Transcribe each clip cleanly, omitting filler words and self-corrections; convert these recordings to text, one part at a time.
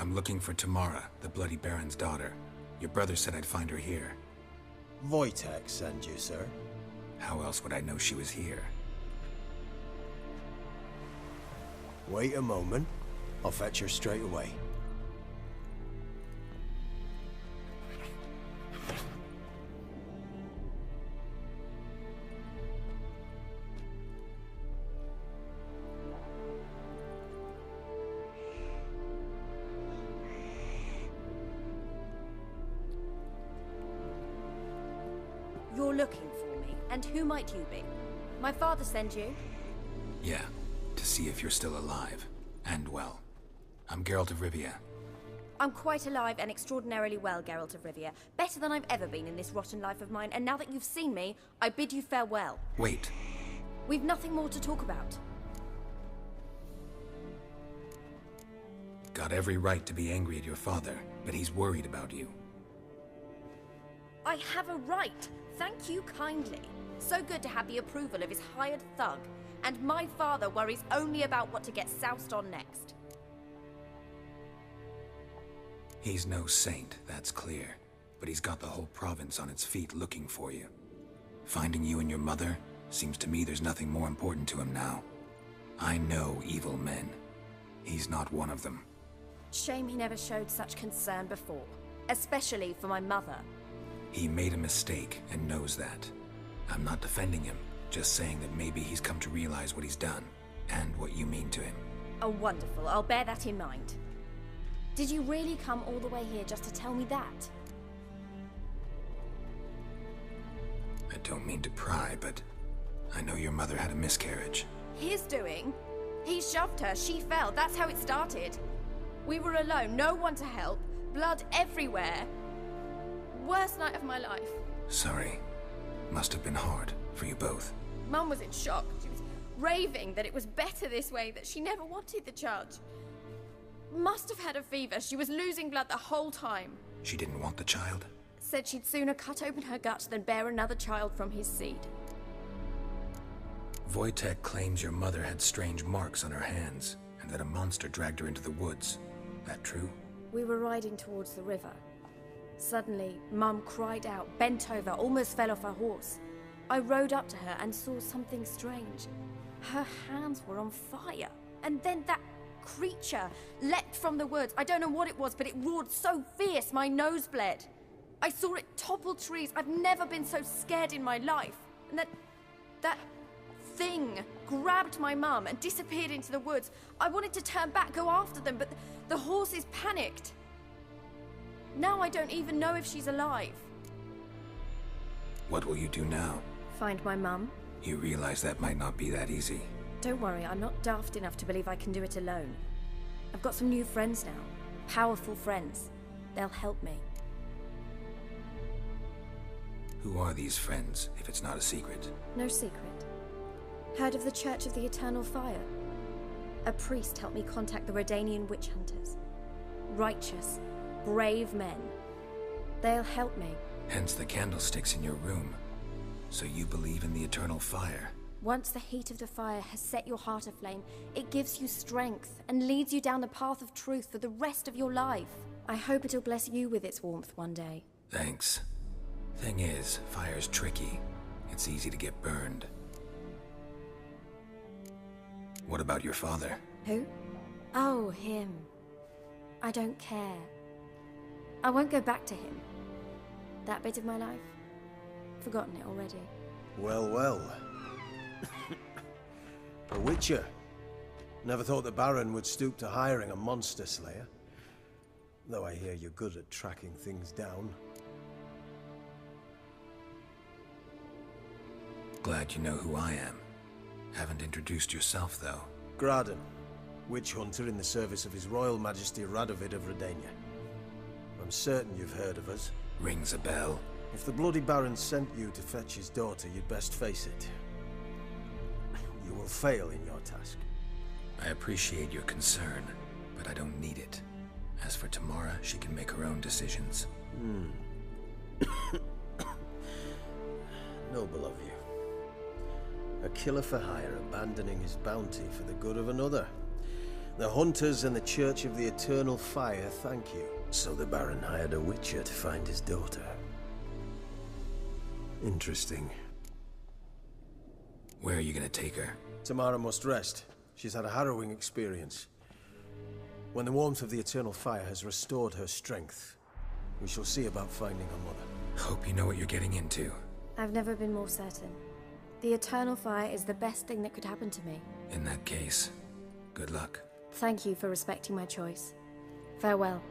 I'm looking for Tamara, the Bloody Baron's daughter. Your brother said I'd find her here. Wojtek sent you, sir. How else would I know she was here? Wait a moment. I'll fetch her straight away. You're looking for me, and who might you be? My father sent you? Yeah, to see if you're still alive. And well. I'm Geralt of Rivia. I'm quite alive and extraordinarily well, Geralt of Rivia. Better than I've ever been in this rotten life of mine, and now that you've seen me, I bid you farewell. Wait. We've nothing more to talk about. Got every right to be angry at your father, but he's worried about you. I have a right. Thank you kindly. So good to have the approval of his hired thug. And my father worries only about what to get soused on next. He's no saint, that's clear. But he's got the whole province on its feet looking for you. Finding you and your mother, seems to me there's nothing more important to him now. I know evil men. He's not one of them. Shame he never showed such concern before. Especially for my mother. He made a mistake and knows that. I'm not defending him, just saying that maybe he's come to realize what he's done, and what you mean to him. Oh, wonderful. I'll bear that in mind. Did you really come all the way here just to tell me that? I don't mean to pry, but I know your mother had a miscarriage. His doing? He shoved her, she fell, that's how it started. We were alone, no one to help, blood everywhere. Worst night of my life. Sorry. Must have been hard for you both. Mum was in shock. She was raving that it was better this way, that she never wanted the child. Must have had a fever. She was losing blood the whole time. She didn't want the child? Said she'd sooner cut open her gut than bear another child from his seed. Wojtek claims your mother had strange marks on her hands, and that a monster dragged her into the woods. That true? We were riding towards the river. Suddenly, Mum cried out, bent over, almost fell off her horse. I rode up to her and saw something strange. Her hands were on fire. And then that creature leapt from the woods. I don't know what it was, but it roared so fierce my nose bled. I saw it topple trees. I've never been so scared in my life. And that thing grabbed my mum and disappeared into the woods. I wanted to turn back, go after them, but the horses panicked. Now I don't even know if she's alive. What will you do now? Find my mum. You realize that might not be that easy. Don't worry, I'm not daft enough to believe I can do it alone. I've got some new friends now. Powerful friends. They'll help me. Who are these friends, if it's not a secret? No secret. Heard of the Church of the Eternal Fire? A priest helped me contact the Redanian witch hunters. Righteous, brave men. They'll help me. Hence the candlesticks in your room. So you believe in the eternal fire? Once the heat of the fire has set your heart aflame, it gives you strength and leads you down the path of truth for the rest of your life. I hope it'll bless you with its warmth one day. Thanks. Thing is, fire's tricky. It's easy to get burned. What about your father? Who? Oh, him. I don't care. I won't go back to him. That bit of my life? Forgotten it already. Well, well. A witcher. Never thought the Baron would stoop to hiring a monster slayer. Though I hear you're good at tracking things down. Glad you know who I am. Haven't introduced yourself, though. Graden, witch hunter in the service of His Royal Majesty Radovid of Redania. I'm certain you've heard of us. Rings a bell. If the Bloody Baron sent you to fetch his daughter, you'd best face it. You will fail in your task. I appreciate your concern, but I don't need it. As for Tamara, she can make her own decisions. Noble of you. A killer for hire abandoning his bounty for the good of another. The Hunters and the Church of the Eternal Fire thank you. So the Baron hired a witcher to find his daughter. Interesting. Where are you gonna take her? Tamara must rest. She's had a harrowing experience. When the warmth of the Eternal Fire has restored her strength, we shall see about finding her mother. Hope you know what you're getting into. I've never been more certain. The Eternal Fire is the best thing that could happen to me. In that case, good luck. Thank you for respecting my choice. Farewell.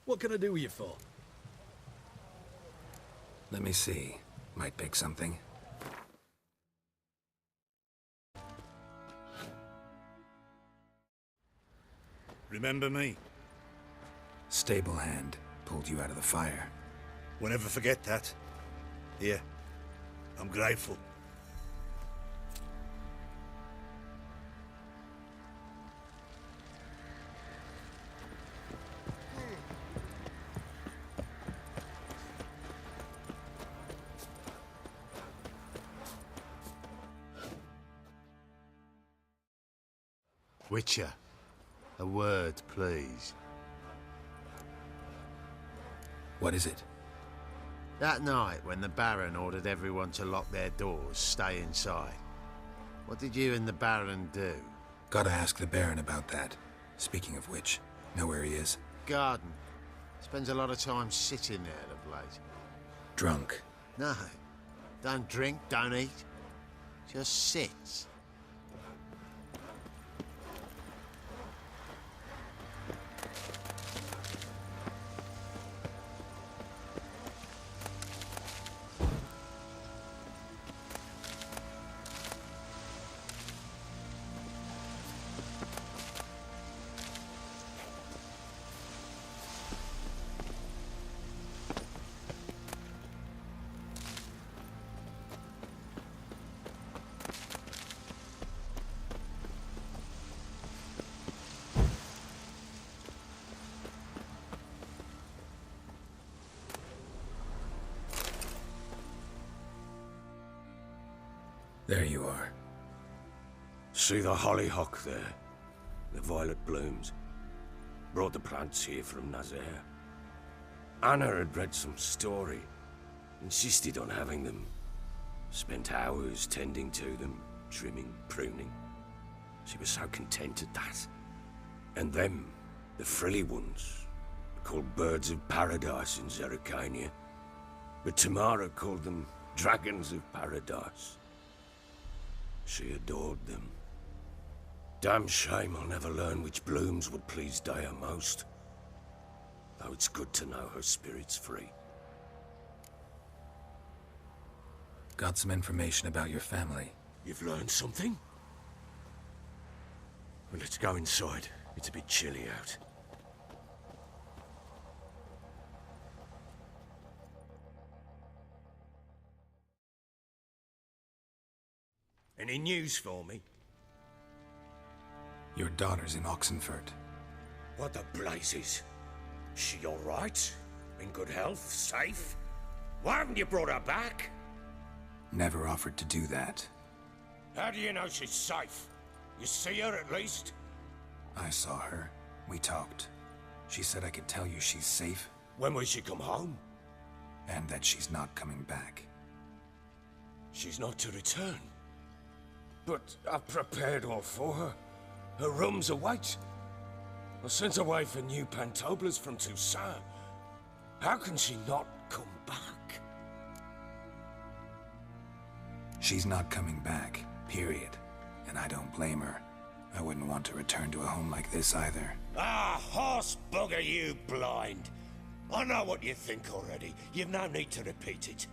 What can I do with you for? Let me see. Might pick something. Remember me? Stable hand pulled you out of the fire. We'll never forget that. Here, I'm grateful. Witcher, a word, please. What is it? That night when the Baron ordered everyone to lock their doors, stay inside, what did you and the Baron do? Gotta ask the Baron about that. Speaking of which, know where he is? Garden. Spends a lot of time sitting there of late. Drunk. No, don't drink, don't eat. Just sits. There you are. See the hollyhock there? The violet blooms. Brought the plants here from Nazaire. Anna had read some story. Insisted on having them. Spent hours tending to them, trimming, pruning. She was so content at that. And them, the frilly ones, called birds of paradise in Zerrikania, but Tamara called them dragons of paradise. She adored them. Damn shame I'll never learn which blooms would please Dea most. Though it's good to know her spirit's free. Got some information about your family. You've learned something? Well, let's go inside. It's a bit chilly out. Any news for me? Your daughter's in Oxenfurt. What the blazes? She all right? In good health? Safe? Why haven't you brought her back? Never offered to do that. How do you know she's safe? You see her at least? I saw her. We talked. She said I could tell you she's safe. When will she come home? And that she's not coming back. She's not to return. But I've prepared all for her. Her room's await. I sent away for new pantoblas from Toussaint. How can she not come back? She's not coming back, period. And I don't blame her. I wouldn't want to return to a home like this either. Ah, horse bugger you blind. I know what you think already. You've no need to repeat it.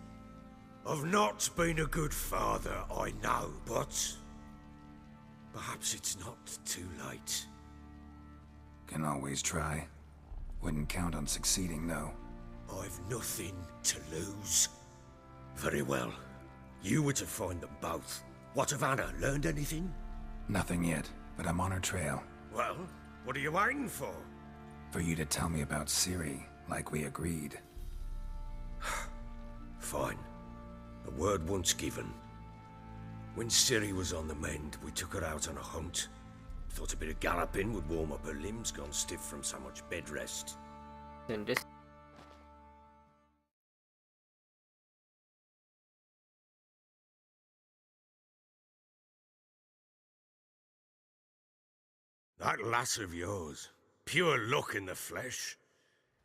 I've not been a good father, I know, but perhaps it's not too late. Can always try. Wouldn't count on succeeding, though. I've nothing to lose. Very well. You were to find them both. What of Anna? Learned anything? Nothing yet, but I'm on her trail. Well, what are you waiting for? For you to tell me about Ciri, like we agreed. Fine. The word once given. When Ciri was on the mend, we took her out on a hunt. Thought a bit of galloping would warm up her limbs, gone stiff from so much bed rest. Then this That lass of yours, pure luck in the flesh.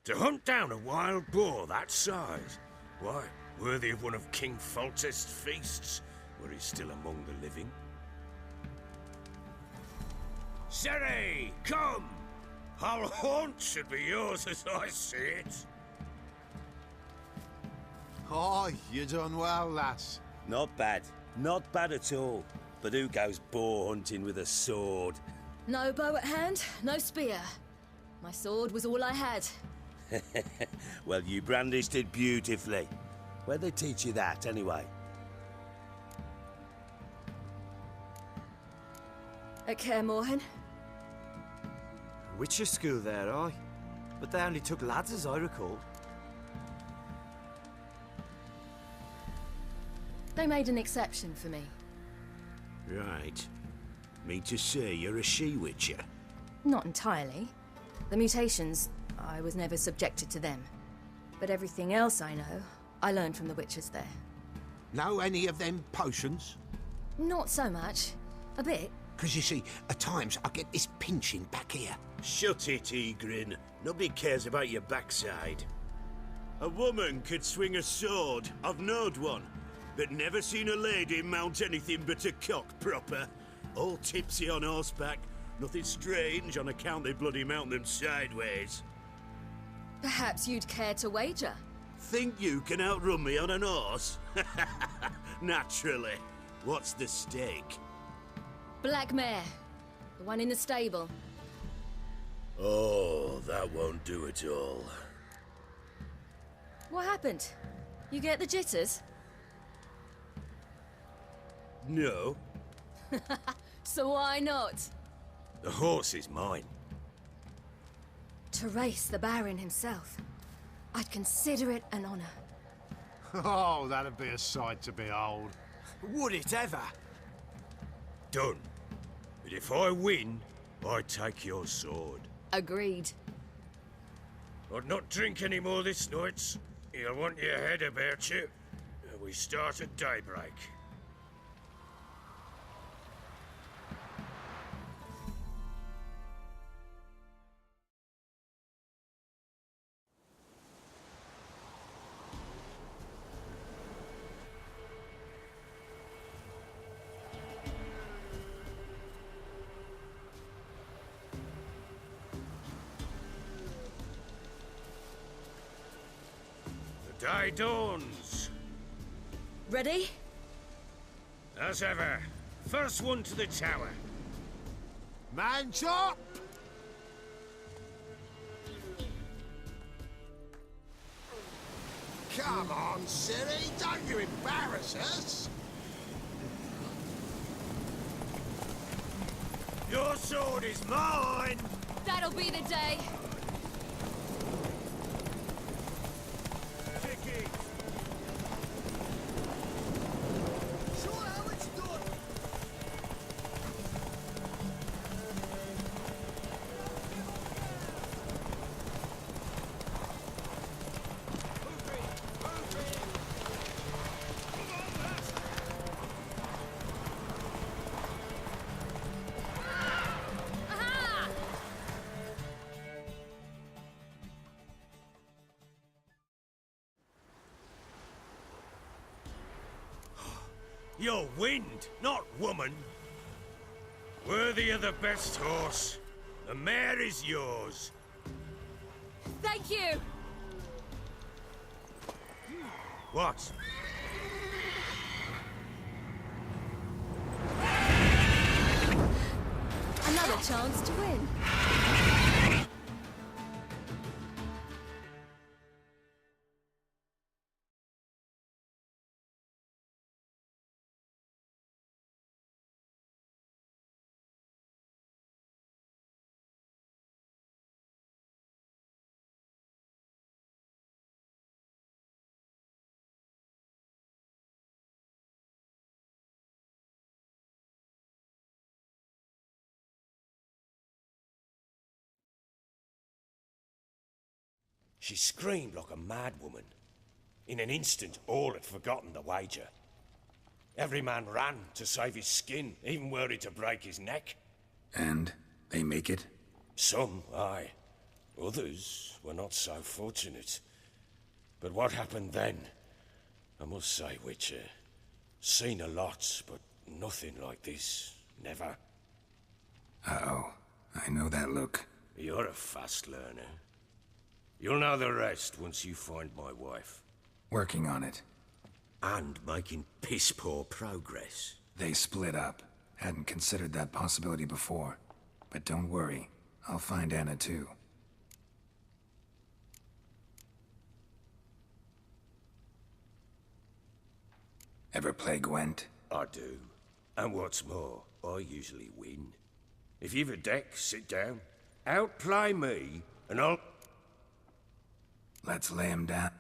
To hunt down a wild boar that size, why, worthy of one of King Foltest's feasts, were he still among the living. Ciri, come! Our haunt should be yours as I see it. Oh, you done well, lass. Not bad. Not bad at all. But who goes boar hunting with a sword? No bow at hand, no spear. My sword was all I had. Well, you brandished it beautifully. Where'd they teach you that, anyway? At Kaer Morhen. Witcher school there, aye. But they only took lads, as I recall. They made an exception for me. Right. Mean to say you're a she-witcher? Not entirely. The mutations, I was never subjected to them. But everything else I know, I learned from the witches there. Know any of them potions? Not so much. A bit. Because you see, at times I get this pinching back here. Shut it, Egrin. Nobody cares about your backside. A woman could swing a sword. I've knowed one. But never seen a lady mount anything but a cock proper. All tipsy on horseback. Nothing strange on account they bloody mount them sideways. Perhaps you'd care to wager? Think you can outrun me on an horse? Naturally. What's the stake? Black mare. The one in the stable. Oh, that won't do it all. What happened? You get the jitters? No. So why not? The horse is mine. To race the Baron himself. I'd consider it an honor. Oh, that'd be a sight to behold. Would it ever? Done. But if I win, I take your sword. Agreed. I'd not drink any more this night. You'll want your head about you. We start at daybreak. Day dawns. Ready? As ever. First one to the tower. Man chop! Come on, silly, don't you embarrass us! Your sword is mine! That'll be the day. Vicky! Show how it's done! You're wind, not woman. Worthy of the best horse. The mare is yours. Thank you! What? Another chance to win. She screamed like a mad woman. In an instant, all had forgotten the wager. Every man ran to save his skin, even were it to break his neck. And they make it? Some, aye. Others were not so fortunate. But what happened then? I must say, Witcher, seen a lot, but nothing like this. Never. Uh-oh. I know that look. You're a fast learner. You'll know the rest once you find my wife. Working on it. And making piss-poor progress. They split up. Hadn't considered that possibility before. But don't worry. I'll find Anna too. Ever play Gwent? I do. And what's more, I usually win. If you've a deck, sit down. Outplay me, and I'll... Let's lay him down.